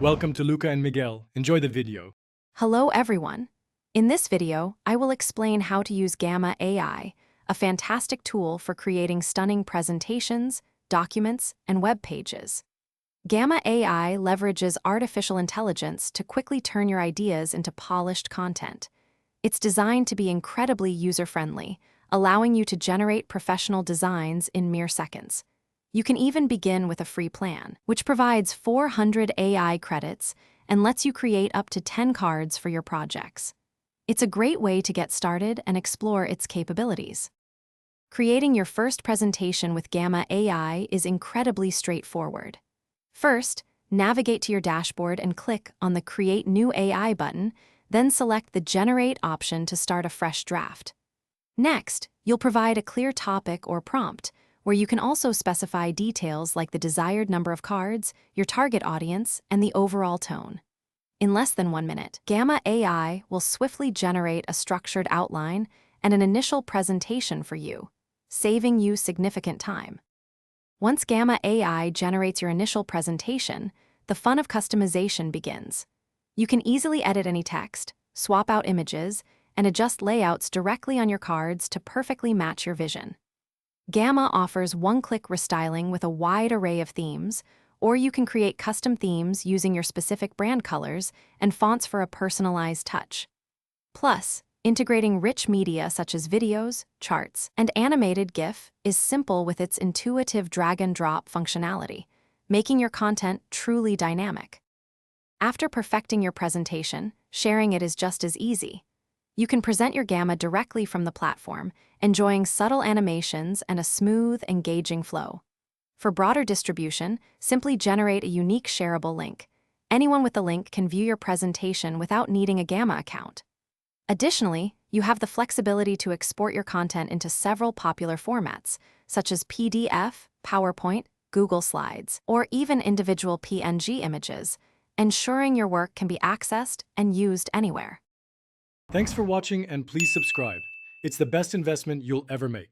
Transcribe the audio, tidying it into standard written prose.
Welcome to Luca and Miguel. Enjoy the video. Hello everyone. In this video, I will explain how to use Gamma AI, a fantastic tool for creating stunning presentations, documents, and web pages. Gamma AI leverages artificial intelligence to quickly turn your ideas into polished content. It's designed to be incredibly user-friendly, allowing you to generate professional designs in mere seconds. You can even begin with a free plan, which provides 400 AI credits and lets you create up to 10 cards for your projects. It's a great way to get started and explore its capabilities. Creating your first presentation with Gamma AI is incredibly straightforward. First, navigate to your dashboard and click on the Create New AI button, then select the Generate option to start a fresh draft. Next, you'll provide a clear topic or prompt, where you can also specify details like the desired number of cards, your target audience, and the overall tone. In less than 1 minute, Gamma AI will swiftly generate a structured outline and an initial presentation for you, saving you significant time. Once Gamma AI generates your initial presentation, the fun of customization begins. You can easily edit any text, swap out images, and adjust layouts directly on your cards to perfectly match your vision. Gamma offers one-click restyling with a wide array of themes, or you can create custom themes using your specific brand colors and fonts for a personalized touch. Plus, integrating rich media such as videos, charts, and animated GIF is simple with its intuitive drag-and-drop functionality, making your content truly dynamic. After perfecting your presentation, sharing it is just as easy. You can present your Gamma directly from the platform, enjoying subtle animations and a smooth, engaging flow. For broader distribution, simply generate a unique shareable link. Anyone with the link can view your presentation without needing a Gamma account. Additionally, you have the flexibility to export your content into several popular formats, such as PDF, PowerPoint, Google Slides, or even individual PNG images, ensuring your work can be accessed and used anywhere. Thanks for watching and please subscribe. It's the best investment you'll ever make.